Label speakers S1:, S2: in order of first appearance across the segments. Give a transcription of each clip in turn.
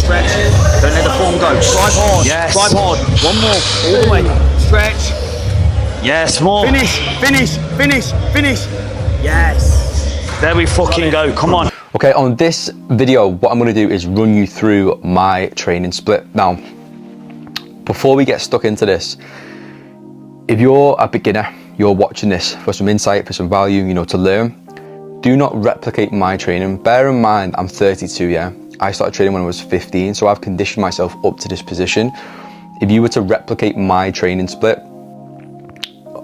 S1: stretch. Don't let the form go. Drive hard.
S2: Yes.
S1: Drive hard. One more. All the way. Stretch.
S2: Yes, more.
S1: Finish. Finish. Finish. Finish. Yes.
S2: There we fucking go. Come on.
S3: Okay, on this video, what I'm going to do is run you through my training split. Now, before we get stuck into this, if you're a beginner, you're watching this for some insight, for some value, you know, to learn, do not replicate my training. Bear in mind, I'm 32, yeah? I started training when I was 15, so I've conditioned myself up to this position. If you were to replicate my training split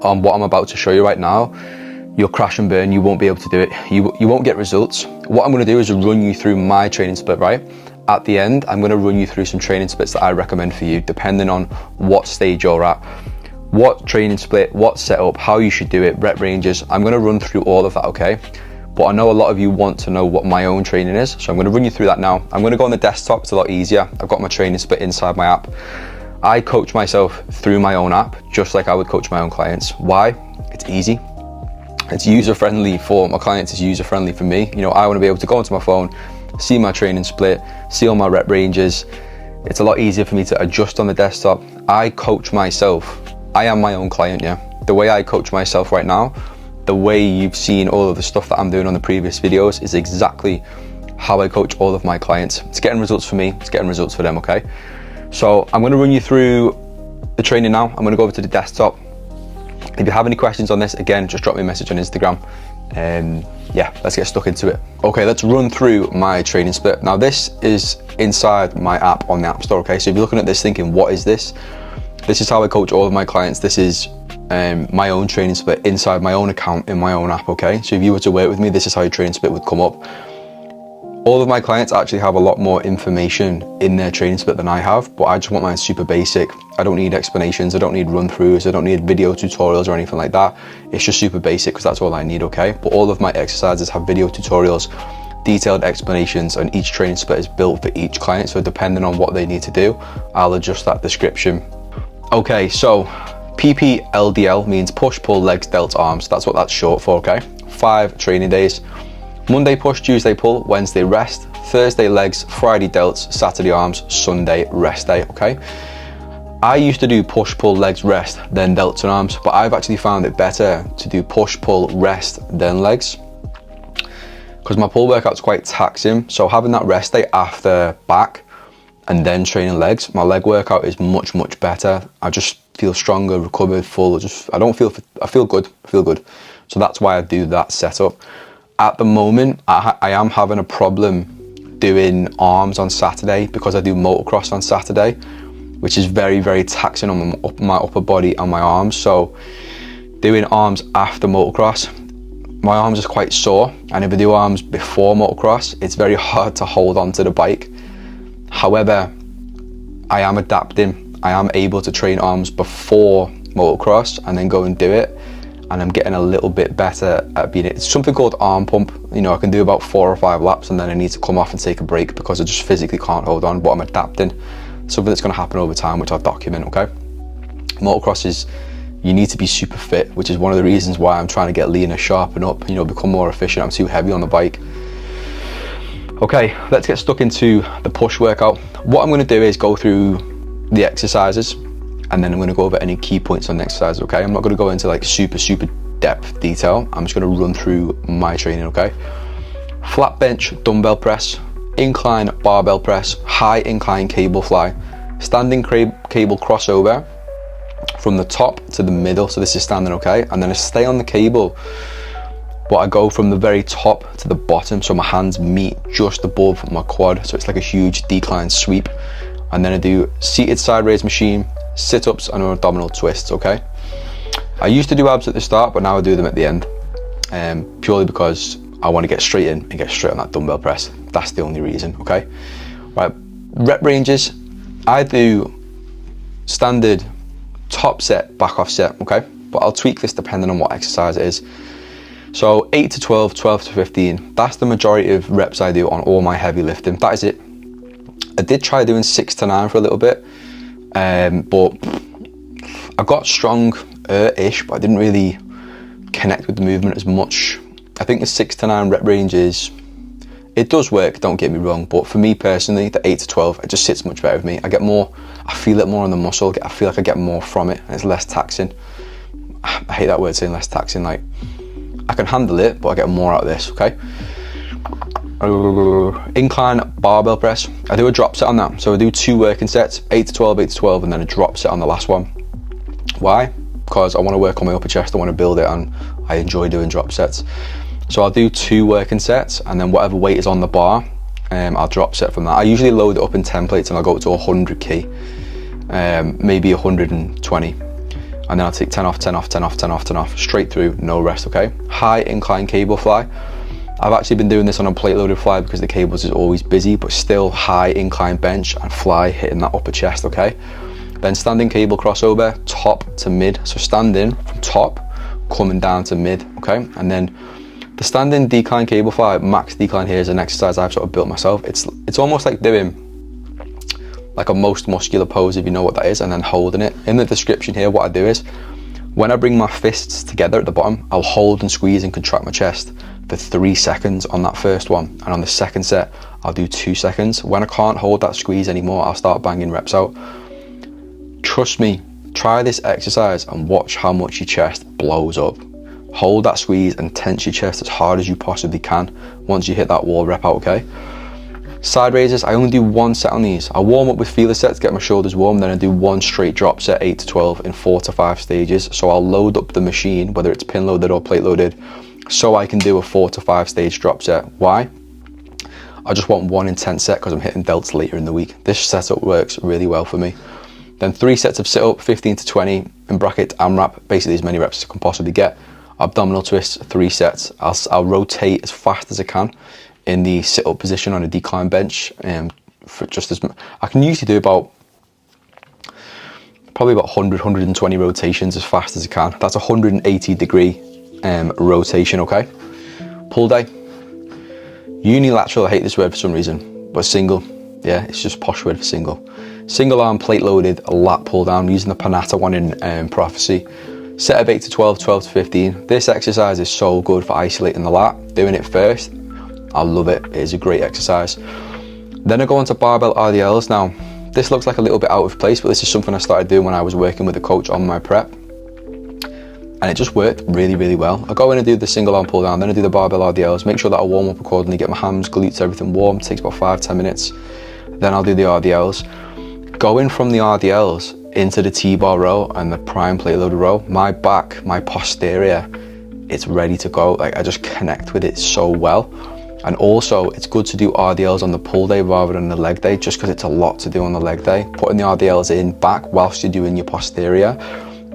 S3: on what I'm about to show you right now, you'll crash and burn. You won't be able to do it. You won't get results. What I'm going to do is run you through my training split, right? At the end, I'm going to run you through some training splits that I recommend for you, depending on what stage you're at, what training split, what setup, how you should do it, rep ranges. I'm going to run through all of that, okay? But I know a lot of you want to know what my own training is, so I'm going to run you through that now. I'm going to go on the desktop. It's a lot easier. I've got my training split inside my app. I coach myself through my own app, just like I would coach my own clients. Why? It's easy. It's user-friendly for my clients, it's user-friendly for me. You know, I want to be able to go onto my phone, see my training split, see all my rep ranges. It's a lot easier for me to adjust on the desktop. I coach myself. I am my own client, yeah. The way I coach myself right now, the way you've seen all of the stuff that I'm doing on the previous videos is exactly how I coach all of my clients. It's getting results for me, it's getting results for them, okay? So I'm going to run you through the training now. I'm going to go over to the desktop. If you have any questions on this, again, just drop me a message on Instagram. Yeah, let's get stuck into it. Okay, let's run through my training split. Now this is inside my app on the App Store, okay? So if you're looking at this thinking, what is this? This is how I coach all of my clients. This is my own training split inside my own account in my own app, okay? So if you were to work with me, this is how your training split would come up. All of my clients actually have a lot more information in their training split than I have, but I just want mine super basic. I don't need explanations, I don't need run-throughs, I don't need video tutorials or anything like that. It's just super basic because that's all I need, okay? But all of my exercises have video tutorials, detailed explanations, and each training split is built for each client. So depending on what they need to do, I'll adjust that description. Okay, so PPLDL means push, pull, legs, delts, arms. That's what that's short for, okay? 5 training days. Monday push, Tuesday pull, Wednesday rest, Thursday legs, Friday delts, Saturday arms, Sunday rest day, okay? I used to do push, pull, legs, rest, then delts and arms, but I've actually found it better to do push, pull, rest, then legs, because my pull workout's quite taxing. So having that rest day after back and then training legs, my leg workout is much, much better. I just feel stronger, recovered, full. I feel good. So that's why I do that setup. At the moment, I am having a problem doing arms on Saturday because I do motocross on Saturday, which is very, very taxing on my upper body and my arms. So doing arms after motocross, my arms are quite sore. And if I do arms before motocross, it's very hard to hold onto the bike. However, I am adapting. I am able to train arms before motocross and then go and do it. And I'm getting a little bit better at being it. It's something called arm pump. You know, I can do about 4 or 5 laps and then I need to come off and take a break because I just physically can't hold on, but I'm adapting. Something that's gonna happen over time, which I'll document, okay? Motocross is, you need to be super fit, which is one of the reasons why I'm trying to get leaner, sharpen up, you know, become more efficient. I'm too heavy on the bike. Okay, let's get stuck into the push workout. What I'm gonna do is go through the exercises and then I'm gonna go over any key points on the exercise, okay? I'm not gonna go into like super depth detail. I'm just gonna run through my training, okay? Flat bench, dumbbell press, incline barbell press, high incline cable fly, standing cable crossover from the top to the middle. So this is standing, okay? And then I stay on the cable, but I go from the very top to the bottom. So my hands meet just above my quad. So it's like a huge decline sweep. And then I do seated side raise machine, sit-ups and abdominal twists, okay? I used to do abs at the start, but now I do them at the end, purely because I want to get straight in and get straight on that dumbbell press. That's the only reason, okay? Right, rep ranges, I do standard top set, back off set, okay? But I'll tweak this depending on what exercise it is. So 8 to 12, 12 to 15, that's the majority of reps I do on all my heavy lifting. That is it. I did try doing 6 to 9 for a little bit, but I got strong-ish, but I didn't really connect with the movement as much. I think the 6 to 9 rep range is It does work, don't get me wrong, but for me personally, the 8 to 12, it just sits much better with me. I get more, I feel it more on the muscle, I feel like I get more from it, and it's less taxing. I hate that word saying less taxing, like, I can handle it, but I get more out of this, okay? Incline barbell press, I do a drop set on that. So I do 2 working sets, 8 to 12, 8 to 12, and then a drop set on the last one. Why? Because I want to work on my upper chest, I want to build it, and I enjoy doing drop sets. So I'll do 2 working sets, and then whatever weight is on the bar, I'll drop set from that. I usually load it up in templates and I'll go up to 100 key, maybe 120. And then I'll take 10 off, 10 off, 10 off, 10 off, 10 off, straight through, no rest, okay? High incline cable fly. I've actually been doing this on a plate loaded fly because the cables is always busy, but still high incline bench and fly hitting that upper chest, okay? Then standing cable crossover, top to mid. So standing from top, coming down to mid, okay? And then the standing decline cable fly, max decline here is an exercise I've sort of built myself. It's almost like doing like a most muscular pose, if you know what that is, and then holding it. In the description here, what I do is, when I bring my fists together at the bottom, I'll hold and squeeze and contract my chest for 3 seconds on that first one. And on the second set, I'll do 2 seconds. When I can't hold that squeeze anymore, I'll start banging reps out. Trust me, try this exercise and watch how much your chest blows up. Hold that squeeze and tense your chest as hard as you possibly can once you hit that wall rep out, okay? Side raises, I only do 1 set on these. I warm up with feeler sets, get my shoulders warm, then I do 1 straight drop set, 8 to 12 in 4 to 5 stages. So I'll load up the machine, whether it's pin loaded or plate loaded, so I can do a 4 to 5 stage drop set. Why? I just want 1 intense set because I'm hitting delts later in the week. This setup works really well for me. Then 3 sets of sit up, 15 to 20 in bracket AMRAP, basically as many reps as I can possibly get. Abdominal twists, 3 sets. I'll rotate as fast as I can in the sit up position on a decline bench. For just as I can usually do probably about 100, 120 rotations as fast as I can. That's a 180-degree rotation, okay? Pull day. Unilateral, I hate this word for some reason, but single, yeah, it's just posh word for single. Single arm plate loaded, a lat pull down using the Panatta one in Prophecy. Set of 8 to 12, 12 to 15. This exercise is so good for isolating the lat. Doing it first, I love it. It is a great exercise. Then I go on to barbell RDLs. Now, this looks like a little bit out of place, but this is something I started doing when I was working with a coach on my prep. And it just worked really, really well. I go in and do the single arm pull down, then I do the barbell RDLs, make sure that I warm up accordingly, get my hams, glutes, everything warm. It takes about 5-10 minutes. Then I'll do the RDLs. Going from the RDLs into the T-bar row and the prime plate loaded row, my back, my posterior, it's ready to go. Like, I just connect with it so well. And also, it's good to do RDLs on the pull day rather than the leg day, just because it's a lot to do on the leg day. Putting the RDLs in back whilst you're doing your posterior,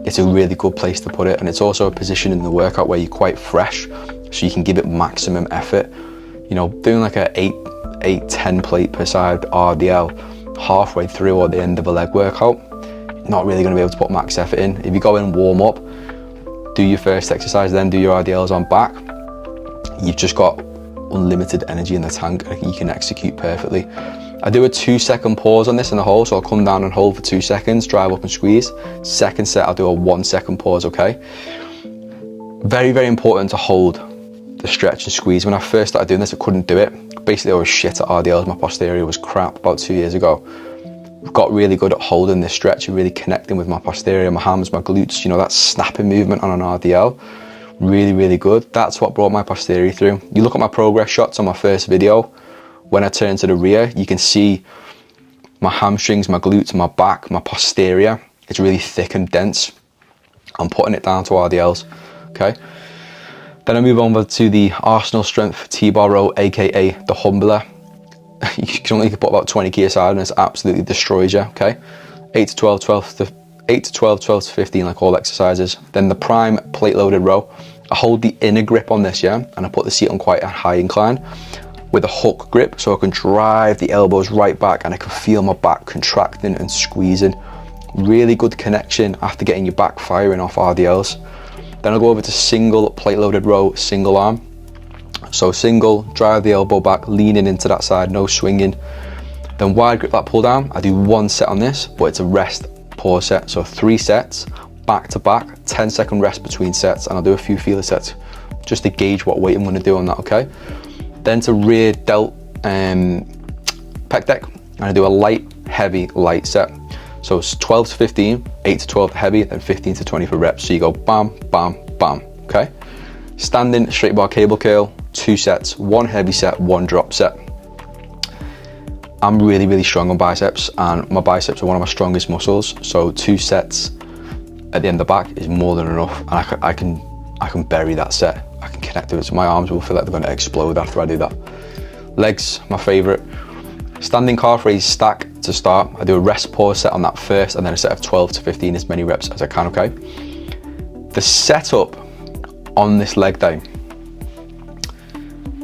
S3: it's a really good place to put it. And it's also a position in the workout where you're quite fresh, so you can give it maximum effort. You know, doing like a 8-10 plate per side RDL halfway through or the end of a leg workout, not really going to be able to put max effort in. If you go in, warm up, do your first exercise, then do your RDLs on back, you've just got unlimited energy in the tank. You can execute perfectly. I do a 2-second pause on this in the hold, so I'll come down and hold for 2 seconds, drive up and squeeze. Second set, I'll do a 1-second pause, okay? Very, very important to hold the stretch and squeeze. When I first started doing this, I couldn't do it. Basically, I was shit at RDLs. My posterior was crap about 2 years ago. Got really good at holding this stretch and really connecting with my posterior, my hams, my glutes, you know, that snapping movement on an RDL. Really, really good. That's what brought my posterior through. You look at my progress shots on my first video, when I turn to the rear, you can see my hamstrings, my glutes, my back, my posterior. It's really thick and dense. I'm putting it down to RDLs, okay? Then I move over to the Arsenal Strength T-bar row, aka the Humbler. You can only put about 20 key aside and it absolutely destroys you, okay? 8 to 12, 12 to 15, like all exercises. Then the prime plate loaded row. I hold the inner grip on this, yeah? And I put the seat on quite a high incline with a hook grip, so I can drive the elbows right back and I can feel my back contracting and squeezing. Really good connection after getting your back firing off RDLs. Then I'll go over to single plate loaded row, single arm. So single, drive the elbow back, leaning into that side, no swinging. Then wide grip that pull down. I do 1 set on this, but it's a rest pause set. So 3 sets, back to back, 10-second rest between sets, and I'll do a few feeler sets just to gauge what weight I'm gonna do on that, okay? Then to rear delt pec deck. I'm gonna do a light, heavy, light set. So it's 12 to 15, 8 to 12 heavy, and 15 to 20 for reps. So you go bam, bam, bam, okay? Standing straight bar cable curl, 2 sets, 1 heavy set, 1 drop set. I'm really, really strong on biceps, and my biceps are one of my strongest muscles. So 2 sets at the end of the back is more than enough, and I can bury that set. I can connect with it, so my arms will feel like they're gonna explode after I do that. Legs, my favorite. Standing calf raise stack to start. I do a rest pause set on that first, and then a set of 12 to 15, as many reps as I can, okay? The setup on this leg day,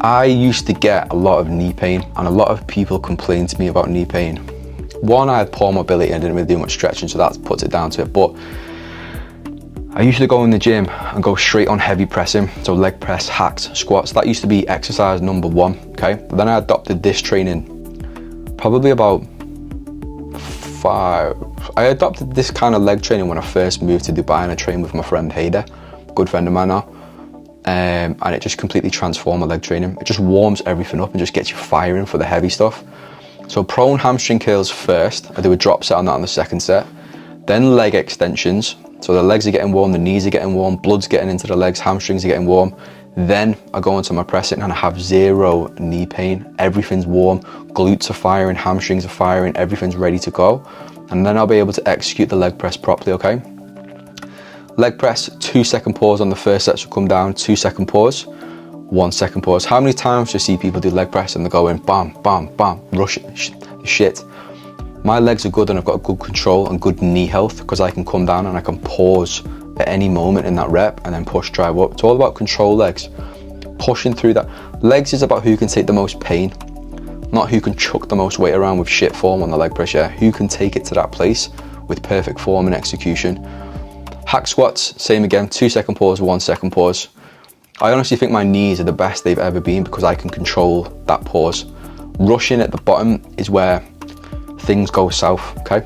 S3: I used to get a lot of knee pain, and a lot of people complain to me about knee pain. One, I had poor mobility and didn't really do much stretching, so that puts it down to it. But I used to go in the gym and go straight on heavy pressing, so leg press, hacks, squats. That used to be exercise number 1, okay? But then I adopted this training probably about 5. I adopted this kind of leg training when I first moved to Dubai, and I trained with my friend Haider, good friend of mine now. And it just completely transformed my leg training. It just warms everything up and just gets you firing for the heavy stuff. So prone hamstring curls first. I do a drop set on that on the second set. Then leg extensions. So the legs are getting warm, the knees are getting warm, blood's getting into the legs, hamstrings are getting warm. Then I go into my pressing and I have 0 knee pain. Everything's warm, glutes are firing, hamstrings are firing, everything's ready to go. And then I'll be able to execute the leg press properly, okay? Leg press, 2-second pause on the first set, so come down, 2-second pause, 1-second pause. How many times do you see people do leg press and they're going bam, bam, bam, rush shit? My legs are good, and I've got good control and good knee health, because I can come down and I can pause at any moment in that rep and then push, drive up. It's all about control legs, pushing through that. Legs is about who can take the most pain, not who can chuck the most weight around with shit form on the leg press, yeah? Who can take it to that place with perfect form and execution. Hack squats, same again, 2-second pause, 1-second pause. I honestly think my knees are the best they've ever been because I can control that pause. Rushing at the bottom is where things go south, okay?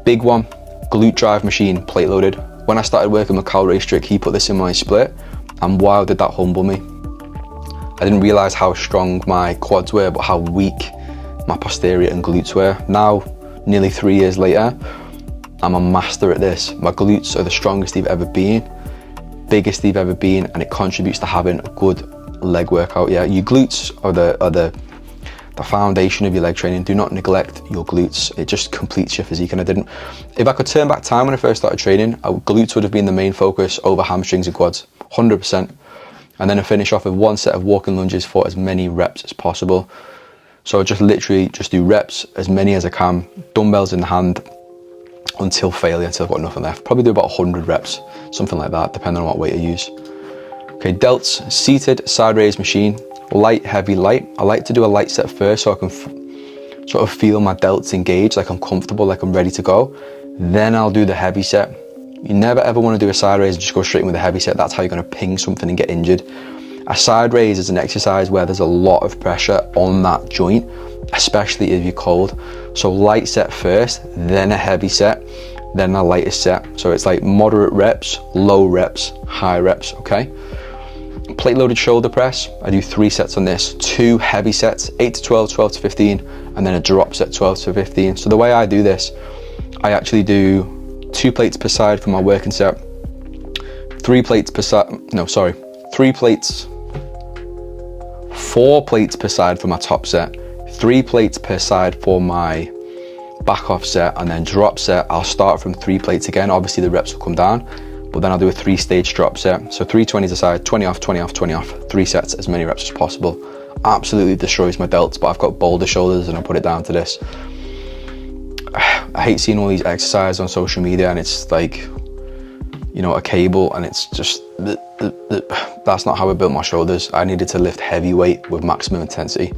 S3: Big one, glute drive machine, plate loaded. When I started working with Cal Raystrick, he put this in my split, and wow, did that humble me. I didn't realize how strong my quads were, but how weak my posterior and glutes were. Now, nearly 3 years later, I'm a master at this. My glutes are the strongest they've ever been, biggest they've ever been, and it contributes to having a good leg workout. Yeah, your glutes are the foundation of your leg training. Do not neglect your glutes. It just completes your physique, and I didn't. If I could turn back time when I first started training, glutes would have been the main focus over hamstrings and quads, 100%. And then I finish off with 1 set of walking lunges for as many reps as possible. So just literally just do reps, as many as I can, dumbbells in the hand, until failure, until I've got nothing left. Probably do about 100 reps, something like that, depending on what weight I use. Okay, delts, seated side raise machine, light, heavy, light. I like to do a light set first so I can sort of feel my delts engage, like I'm comfortable, like I'm ready to go. Then I'll do the heavy set. You never ever want to do a side raise and just go straight in with a heavy set. That's how you're going to ping something and get injured. A side raise is an exercise where there's a lot of pressure on that joint, especially if you're cold. So light set first, then a heavy set, then a lighter set. So it's like moderate reps, low reps, high reps, okay? Plate loaded shoulder press, I do 3 sets on this, 2 heavy sets, 8 to 12, 12 to 15, and then a drop set, 12 to 15. So the way I do this, I actually do 2 plates per side for my working set, 4 plates per side for my top set, 3 plates per side for my back off set, and then drop set, I'll start from 3 plates again. Obviously the reps will come down, but then I'll do a 3-stage drop set. So 3 20s aside, 20 off, 20 off, 20 off, 3 sets, as many reps as possible. Absolutely destroys my delts, but I've got boulder shoulders and I put it down to this. I hate seeing all these exercises on social media and it's like, you know, a cable, and it's just, that's not how I built my shoulders. I needed to lift heavy weight with maximum intensity.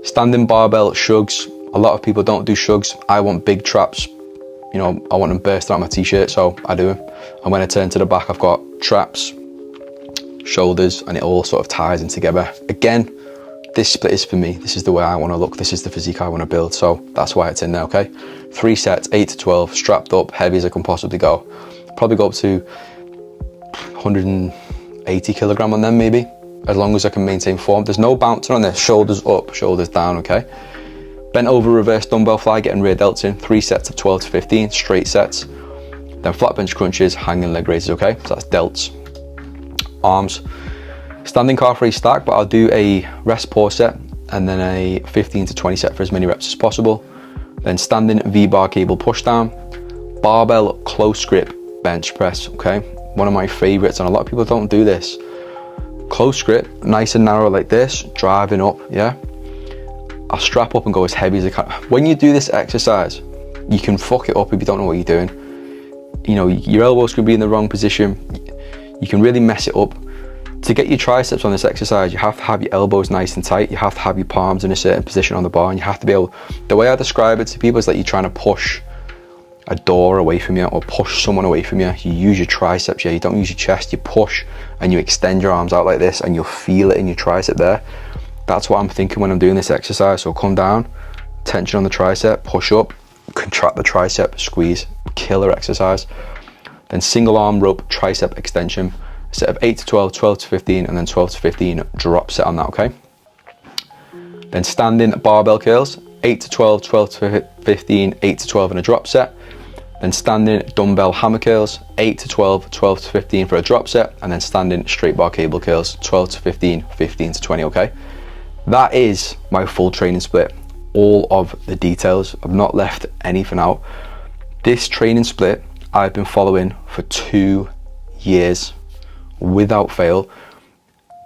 S3: Standing barbell shrugs. A lot of people don't do shrugs. I want big traps. You know, I want them bursting out my t-shirt, so I do them. And when I turn to the back, I've got traps, shoulders, and it all sort of ties in together. Again, this split is for me. This is the way I want to look. This is the physique I want to build. So that's why it's in there, okay? 3 sets, 8 to 12, strapped up, heavy as I can possibly go. Probably go up to 180 kilogram on them maybe. as long as I can maintain form. There's no bouncing on this. Shoulders up, shoulders down, okay? Bent over reverse dumbbell fly, getting rear delts in. 3 sets of 12 to 15, straight sets. Then flat bench crunches, hanging leg raises, okay? So that's delts. Arms. Standing calf raise stack, but I'll do a rest pause set and then a 15 to 20 set for as many reps as possible. Then standing V-bar cable push down. Barbell close grip bench press, okay? One of my favorites, and a lot of people don't do this. Close grip, nice and narrow like this, driving up, yeah? I'll strap up and go as heavy as I can. When you do this exercise, you can fuck it up if you don't know what you're doing. You know, your elbows could be in the wrong position. You can really mess it up. To get your triceps on this exercise, you have to have your elbows nice and tight. You have to have your palms in a certain position on the bar, and you have to be able, the way I describe it to people is like you're trying to push a door away from you or push someone away from you. You use your triceps, yeah, you don't use your chest. You push and you extend your arms out like this, and you'll feel it in your tricep there. That's what I'm thinking when I'm doing this exercise. So come down, tension on the tricep, push up, contract the tricep, squeeze, killer exercise. Then single arm rope tricep extension, set of 8 to 12, 12 to 15, and then 12 to 15 drop set on that, okay? Then standing barbell curls, 8 to 12, 12 to 15, 8 to 12 and a drop set. Then standing dumbbell hammer curls, 8 to 12, 12 to 15 for a drop set, and then standing straight bar cable curls, 12 to 15, 15 to 20, okay? That is my full training split. All of the details. I've not left anything out. This training split I've been following for 2 years without fail.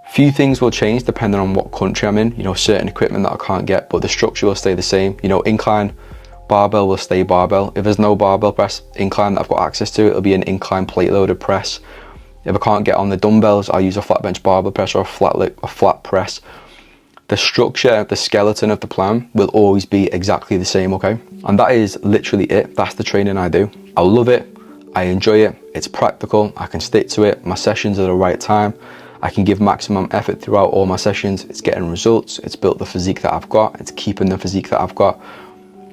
S3: Few things will change depending on what country I'm in. You know, certain equipment that I can't get, but the structure will stay the same. You know, incline barbell will stay barbell. If there's no barbell press incline that I've got access to, it'll be an incline plate loaded press. If I can't get on the dumbbells, I'll use a flat bench barbell press or a flat press. The structure, the skeleton of the plan will always be exactly the same, okay? And that is literally it. That's the training I do. I love it. I enjoy it. It's practical. I can stick to it. My sessions are the right time. I can give maximum effort throughout all my sessions. It's getting results. It's built the physique that I've got. It's keeping the physique that I've got.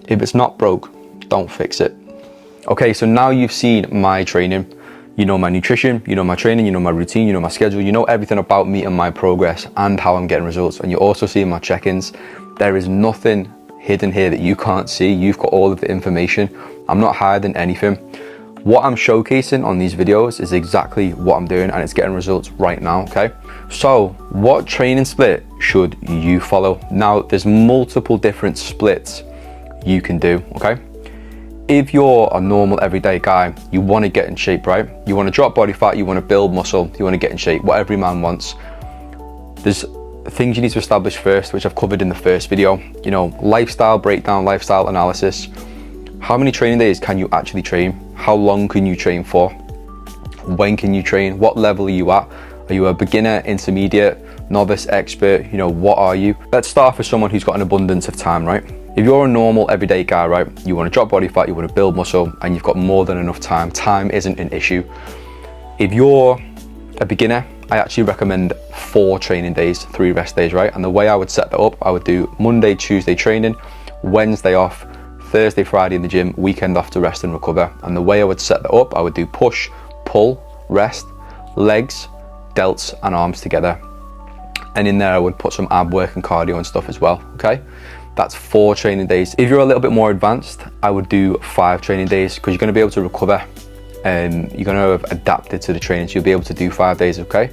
S3: If it's not broke, don't fix it. Okay, so now you've seen my training. You know my nutrition, you know my training, you know my routine, you know my schedule, you know everything about me and my progress and how I'm getting results. And you're also seeing my check-ins. There is nothing hidden here that you can't see. You've got all of the information. I'm not hiding anything. What I'm showcasing on these videos is exactly what I'm doing, and it's getting results right now, okay? So what training split should you follow? Now, there's multiple different splits you can do, okay? If you're a normal everyday guy, you want to get in shape, right? You want to drop body fat, you want to build muscle, you want to get in shape, what every man wants. There's things you need to establish first, which I've covered in the first video. You know, lifestyle breakdown, lifestyle analysis. How many training days can you actually train? How long can you train for? When can you train? What level are you at? Are you a beginner, intermediate, novice, expert? You know, what are you? Let's start for someone who's got an abundance of time, right? If you're a normal everyday guy, right, you want to drop body fat, you want to build muscle, and you've got more than enough time. Time isn't an issue. If you're a beginner, I actually recommend 4 training days, 3 rest days, right? And the way I would set that up, I would do Monday, Tuesday training, Wednesday off, Thursday, Friday in the gym, weekend off to rest and recover. And the way I would set that up, I would do push, pull, rest, legs, delts, and arms together. And in there, I would put some ab work and cardio and stuff as well, okay? That's 4 training days. If you're a little bit more advanced, I would do 5 training days because you're going to be able to recover and you're going to have adapted to the training. So you'll be able to do 5 days, okay?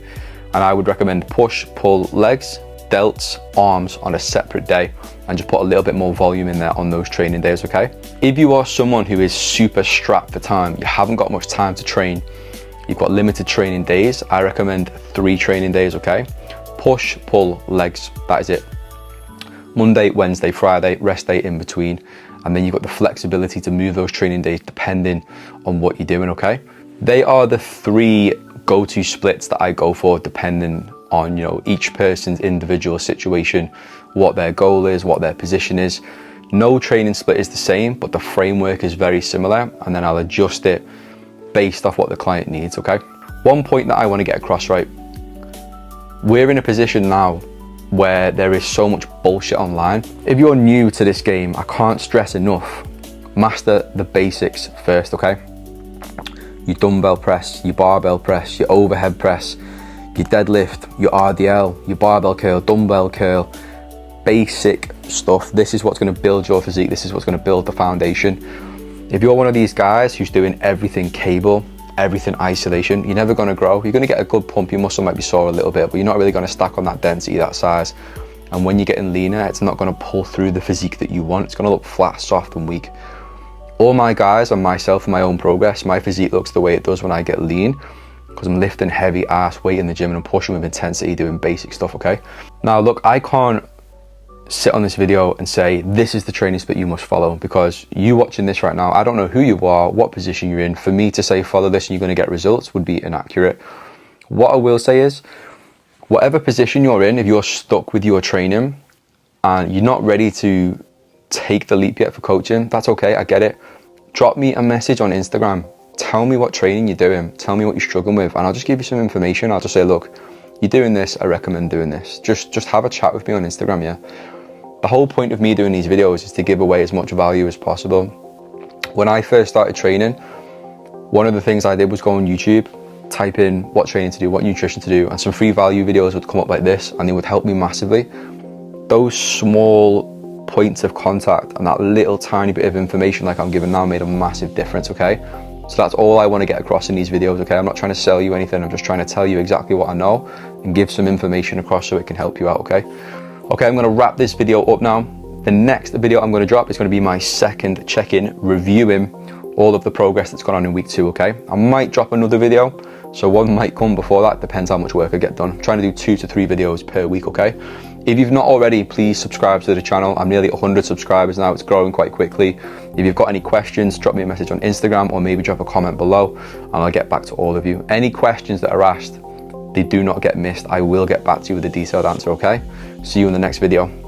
S3: And I would recommend push, pull, legs, delts, arms on a separate day and just put a little bit more volume in there on those training days, okay? If you are someone who is super strapped for time, you haven't got much time to train, you've got limited training days, I recommend 3 training days, okay? Push, pull, legs, that is it. Monday, Wednesday, Friday, rest day in between. And then you've got the flexibility to move those training days depending on what you're doing, okay? They are the 3 go-to splits that I go for depending on, you know, each person's individual situation, what their goal is, what their position is. No training split is the same, but the framework is very similar, and then I'll adjust it based off what the client needs, okay? One point that I want to get across, right? We're in a position now where there is so much bullshit online. If you're new to this game, I can't stress enough, master the basics first, okay? Your dumbbell press, your barbell press, your overhead press, your your deadlift, your RDL, your barbell curl, dumbbell curl, basic stuff. This is what's going to build your physique. This is what's going to build the foundation. If you're one of these guys who's doing everything cable, everything isolation, you're never going to grow. You're going to get a good pump. Your muscle might be sore a little bit, but you're not really going to stack on that density, that size. And when you're getting leaner, it's not going to pull through the physique that you want. It's going to look flat, soft and weak. All my guys and myself and my own progress, my physique looks the way it does when I get lean, because I'm lifting heavy ass weight in the gym and I'm pushing with intensity, doing basic stuff, okay? Now look, I can't sit on this video and say this is the training split you must follow, because you watching this right now, I don't know who you are, what position you're in. For me to say follow this and you're going to get results would be inaccurate. What I will say is, whatever position you're in, if you're stuck with your training and you're not ready to take the leap yet for coaching, that's okay, I get it. Drop me a message on Instagram, tell me what training you're doing, tell me what you're struggling with, and I'll just give you some information. I'll just say, look, you're doing this, I recommend doing this. Just have a chat with me on Instagram, yeah? The whole point of me doing these videos is to give away as much value as possible. When I first started training, one of the things I did was go on YouTube, type in what training to do, what nutrition to do, and some free value videos would come up like this, and they would help me massively. Those small points of contact and that little tiny bit of information like I'm giving now made a massive difference, okay? So that's all I want to get across in these videos, okay? I'm not trying to sell you anything, I'm just trying to tell you exactly what I know and give some information across so it can help you out, okay? Okay, I'm going to wrap this video up now. The next video I'm going to drop is going to be my second check-in, reviewing all of the progress that's gone on in week 2, okay? I might drop another video, so one might come before that, depends how much work I get done. I'm trying to do 2 to 3 videos per week, okay? If you've not already, please subscribe to the channel. I'm nearly 100 subscribers now, it's growing quite quickly. If you've got any questions, drop me a message on Instagram or maybe drop a comment below and I'll get back to all of you. Any questions that are asked, they do not get missed. I will get back to you with a detailed answer, okay? See you in the next video.